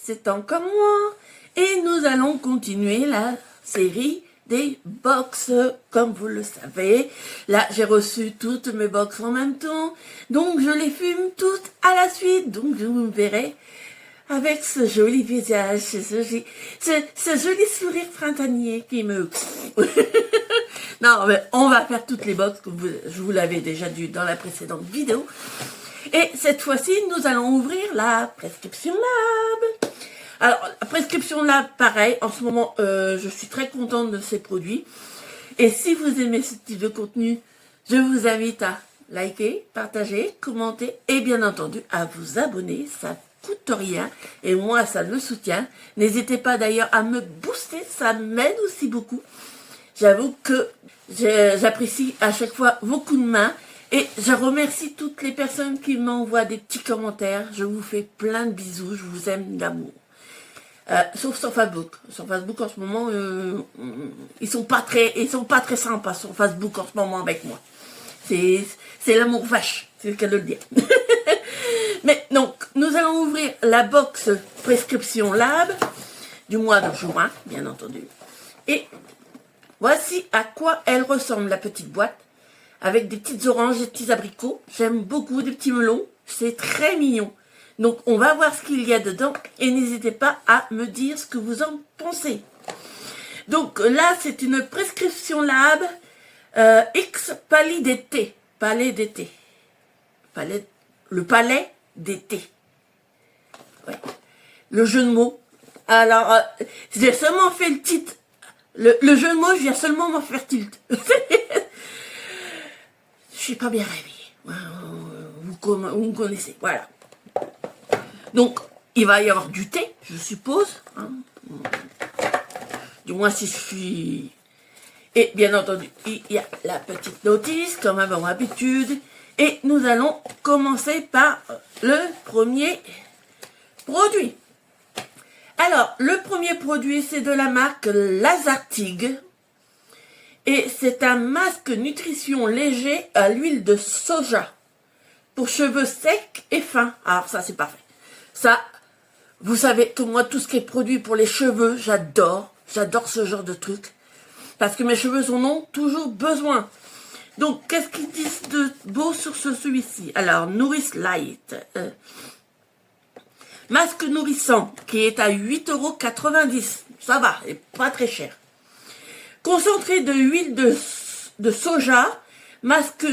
c'est encore moi. Et nous allons continuer la série des box, comme vous le savez. Là, j'ai reçu toutes mes box en même temps, donc je les fume toutes à la suite. Donc, je vous verrai avec ce joli visage, ce joli sourire printanier qui me... Non, mais on va faire toutes les box, comme je vous l'avais déjà dit dans la précédente vidéo. Et cette fois-ci, nous allons ouvrir la Prescription Lab. Alors, la Prescription Lab, pareil, en ce moment, je suis très contente de ces produits. Et si vous aimez ce type de contenu, je vous invite à liker, partager, commenter et bien entendu à vous abonner. Ça coûte rien et moi, ça me soutient. N'hésitez pas d'ailleurs à me booster, ça m'aide aussi beaucoup. J'avoue que j'apprécie à chaque fois vos coups de main. Et je remercie toutes les personnes qui m'envoient des petits commentaires. Je vous fais plein de bisous. Je vous aime d'amour. Sauf sur Facebook. Sur Facebook en ce moment, ils sont pas très sympas sur Facebook en ce moment avec moi. C'est l'amour vache, c'est le cas de le dire. Mais donc, nous allons ouvrir la box Prescription Lab du mois de juin, bien entendu. Et voici à quoi elle ressemble, la petite boîte. Avec des petites oranges, des petits abricots. J'aime beaucoup, des petits melons. C'est très mignon. Donc, on va voir ce qu'il y a dedans. Et n'hésitez pas à me dire ce que vous en pensez. Donc, là, c'est une Prescription Lab X Palais d'été. Palais d'été. Le palais d'été. Ouais. Le jeu de mots. Alors, j'ai seulement fait le titre. Le jeu de mots, je viens seulement m'en faire tilt. Je suis pas bien réveillée. Vous me connaissez, voilà. Donc, il va y avoir du thé, je suppose. Hein. Du moins, si je suis... Et bien entendu, il y a la petite notice, comme avant l'habitude. Et nous allons commencer par le premier produit. Alors, le premier produit, c'est de la marque Lazartigue. Et c'est un masque nutrition léger à l'huile de soja pour cheveux secs et fins. Alors ça, c'est parfait. Ça, vous savez que moi, tout ce qui est produit pour les cheveux, j'adore. J'adore ce genre de truc. Parce que mes cheveux en ont toujours besoin. Donc, qu'est-ce qu'ils disent de beau sur celui-ci? Alors, Nourish Light. Masque nourrissant qui est à 8,90 €. Ça va, et pas très cher. Concentré de huile de soja, masque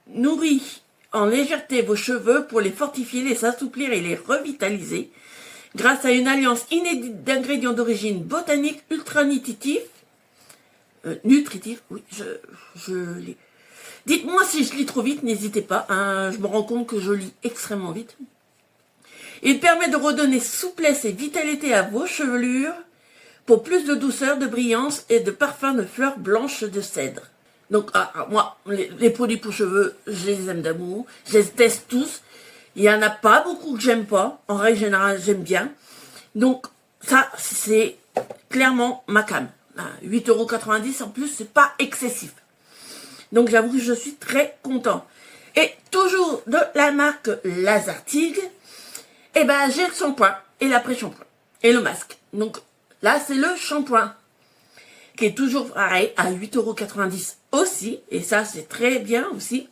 nourrit en légèreté vos cheveux pour les fortifier, les assouplir et les revitaliser grâce à une alliance inédite d'ingrédients d'origine botanique ultra nutritif. Oui, je lis. Dites-moi si je lis trop vite, n'hésitez pas, hein, je me rends compte que je lis extrêmement vite. Il permet de redonner souplesse et vitalité à vos chevelures, pour plus de douceur, de brillance et de parfum de fleurs blanches de cèdre. Donc, moi, les produits pour cheveux, je les aime d'amour. Je les teste tous. Il n'y en a pas beaucoup que j'aime pas. En règle générale, j'aime bien. Donc, ça, c'est clairement ma came. 8,90 € en plus, c'est pas excessif. Donc, j'avoue que je suis très content. Et toujours de la marque Lazartigue, eh ben, j'ai le shampoing et l'après-shampoing. Et le masque. Donc, là, c'est le shampoing, qui est toujours pareil, à 8,90 € aussi. Et ça, c'est très bien aussi.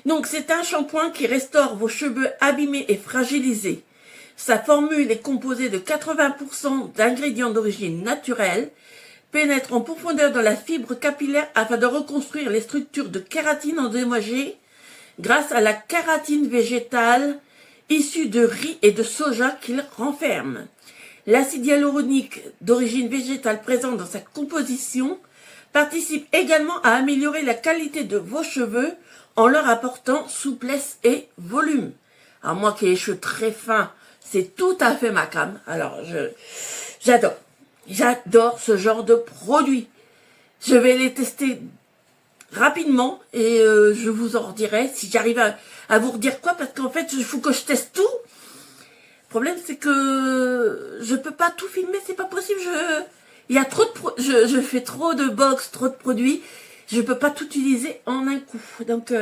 Donc, c'est un shampoing qui restaure vos cheveux abîmés et fragilisés. Sa formule est composée de 80% d'ingrédients d'origine naturelle, pénètre en profondeur dans la fibre capillaire afin de reconstruire les structures de kératine endommagées grâce à la kératine végétale issue de riz et de soja qu'il renferme. L'acide hyaluronique d'origine végétale présent dans sa composition participe également à améliorer la qualité de vos cheveux en leur apportant souplesse et volume. Alors moi qui ai les cheveux très fins, c'est tout à fait ma came. Alors j'adore ce genre de produit. Je vais les tester rapidement et je vous en redirai si j'arrive à vous redire quoi, parce qu'en fait il faut que je teste tout. Le problème, c'est que je peux pas tout filmer, c'est pas possible. Il y a trop de je fais trop de box, trop de produits. Je peux pas tout utiliser en un coup. Donc,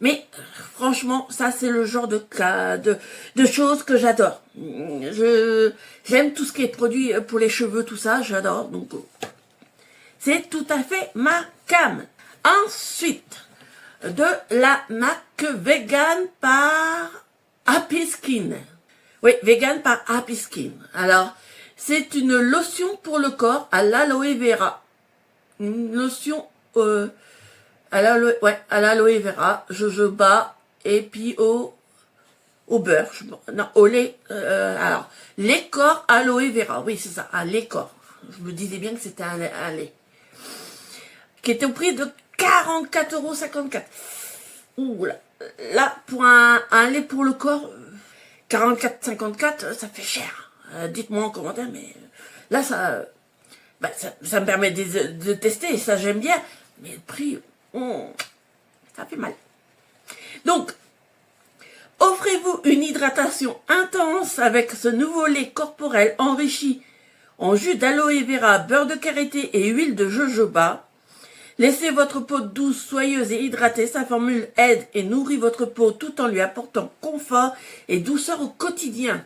Mais franchement, ça c'est le genre de choses que j'adore. J'aime tout ce qui est produit pour les cheveux, tout ça, j'adore. Donc c'est tout à fait ma cam. Ensuite, de la marque Vegan par Happy Skin. Oui, Vegan par Happy Skin. Alors, c'est une lotion pour le corps à l'aloe vera. Une lotion à l'aloe vera, jojoba et puis au beurre. Non, au lait. Alors, lait corps aloe vera. Oui, c'est ça, un lait corps. Je me disais bien que c'était un lait. Qui était au prix de 44,54 €. Ouh là, pour un lait pour le corps, 44,54 €, ça fait cher. Dites-moi en commentaire, mais là, ça me permet de tester, et ça j'aime bien. Mais le prix, ça fait mal. Donc, offrez-vous une hydratation intense avec ce nouveau lait corporel enrichi en jus d'aloe vera, beurre de karité et huile de jojoba. Laissez votre peau douce, soyeuse et hydratée. Sa formule aide et nourrit votre peau tout en lui apportant confort et douceur au quotidien.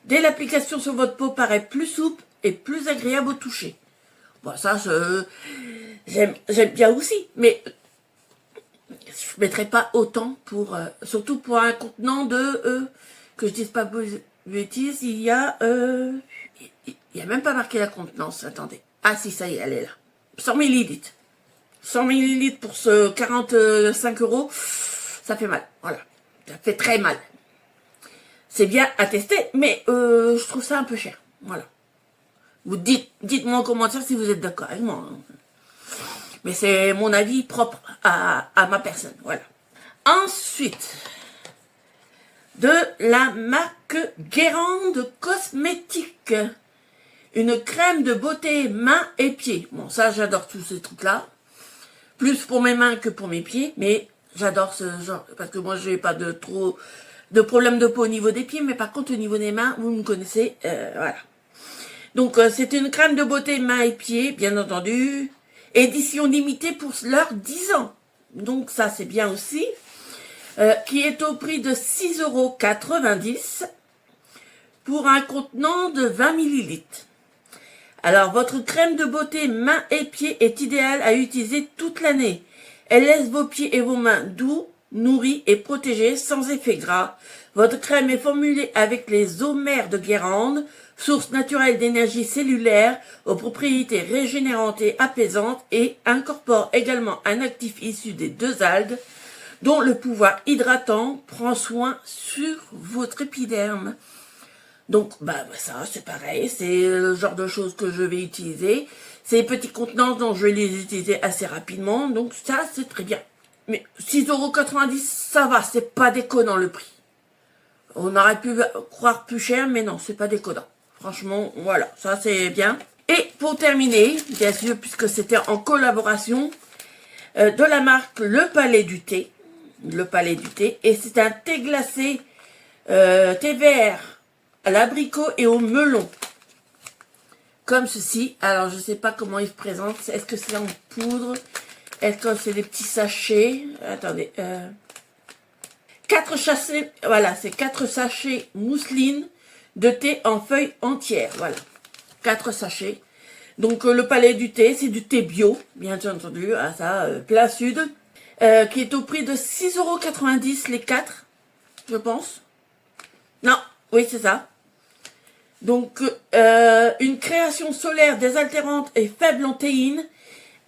Dès l'application sur votre peau, paraît plus souple et plus agréable au toucher. Bon, ça, j'aime bien aussi, mais je mettrai pas autant pour, surtout pour un contenant de, que je dise pas bêtises, il y a même pas marqué la contenance, attendez. Ah si, ça y est, elle est là. 100 millilitres. 100 millilitres pour ce 45 €, ça fait mal, voilà. Ça fait très mal. C'est bien à tester, mais je trouve ça un peu cher, voilà. Vous dites-moi en commentaire si vous êtes d'accord avec moi. Mais c'est mon avis propre à ma personne, voilà. Ensuite, de la marque Guérande Cosmétiques. Une crème de beauté mains et pieds. Bon, ça, j'adore tous ces trucs-là. Plus pour mes mains que pour mes pieds, mais j'adore ce genre, parce que moi, je n'ai pas de problème de peau au niveau des pieds, mais par contre, au niveau des mains, vous me connaissez, voilà. Donc, c'est une crème de beauté mains et pieds, bien entendu. Édition limitée pour leurs 10 ans. Donc, ça, c'est bien aussi. Qui est au prix de 6,90 € pour un contenant de 20 millilitres. Alors, votre crème de beauté mains et pieds est idéale à utiliser toute l'année. Elle laisse vos pieds et vos mains doux, nourris et protégés sans effet gras. Votre crème est formulée avec les eaux mères de Guérande, source naturelle d'énergie cellulaire aux propriétés régénérantes et apaisantes, et incorpore également un actif issu des 2 algues, dont le pouvoir hydratant prend soin sur votre épiderme. Donc, ça, c'est pareil, c'est le genre de choses que je vais utiliser. Ces petits contenants dont je vais les utiliser assez rapidement, donc ça, c'est très bien. Mais 6,90 €, ça va, c'est pas déconnant le prix. On aurait pu croire plus cher, mais non, c'est pas déconnant. Franchement, voilà, ça c'est bien. Et pour terminer, bien sûr, puisque c'était en collaboration, de la marque Le Palais du Thé. Le Palais du Thé. Et c'est un thé glacé, thé vert, à l'abricot et au melon. Comme ceci. Alors, je sais pas comment il se présente. Est-ce que c'est en poudre? Est-ce que c'est des petits sachets? Attendez. 4 sachets. Voilà, c'est 4 sachets mousseline de thé en feuilles entières. Voilà. 4 sachets. Donc, le Palais du Thé, c'est du thé bio, bien entendu. Ah, ça, plein sud. Qui est au prix de 6,90 € les 4, je pense. Non, oui, c'est ça. Donc, une création solaire désaltérante et faible en théine,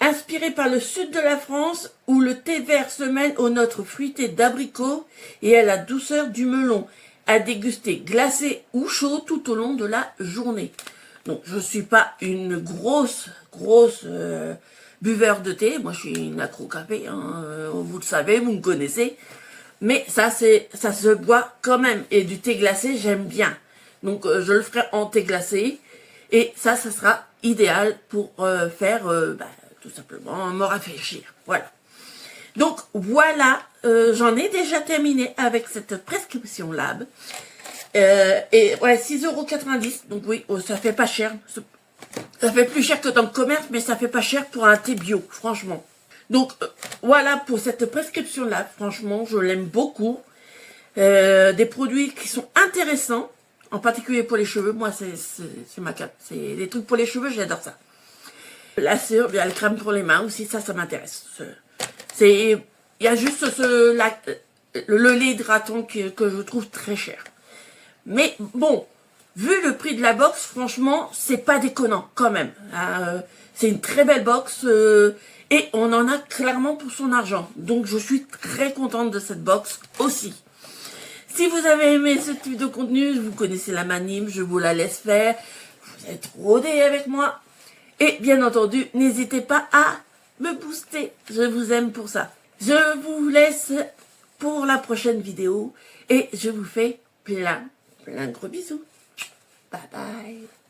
inspirée par le sud de la France, où le thé vert se mêle aux notes fruitées d'abricot et à la douceur du melon, à déguster glacé ou chaud tout au long de la journée. Donc, je suis pas une grosse buveur de thé. Moi, je suis une accro café, hein, vous le savez, vous me connaissez. Mais ça se boit quand même. Et du thé glacé, j'aime bien. Donc, je le ferai en thé glacé. Et ça sera idéal pour faire, tout simplement, me rafraîchir. Voilà. Donc, voilà, j'en ai déjà terminé avec cette prescription Lab. Et ouais, 6,90 €. Donc oui, ça fait pas cher. Ça fait plus cher que dans le commerce, mais ça fait pas cher pour un thé bio, franchement. Donc, voilà pour cette prescription-là. Franchement, je l'aime beaucoup. Des produits qui sont intéressants, en particulier pour les cheveux. Moi, c'est ma carte. C'est des trucs pour les cheveux, j'adore ça. La cire, bien le crème pour les mains aussi, ça m'intéresse. Il y a juste le lait hydratant que je trouve très cher. Mais bon, vu le prix de la box, franchement, c'est pas déconnant quand même. C'est une très belle box et on en a clairement pour son argent. Donc je suis très contente de cette box aussi. Si vous avez aimé ce type de contenu, vous connaissez la manip, je vous la laisse faire. Vous êtes rodés avec moi. Et bien entendu, n'hésitez pas à me booster. Je vous aime pour ça. Je vous laisse pour la prochaine vidéo et je vous fais plein de gros bisous. Bye bye.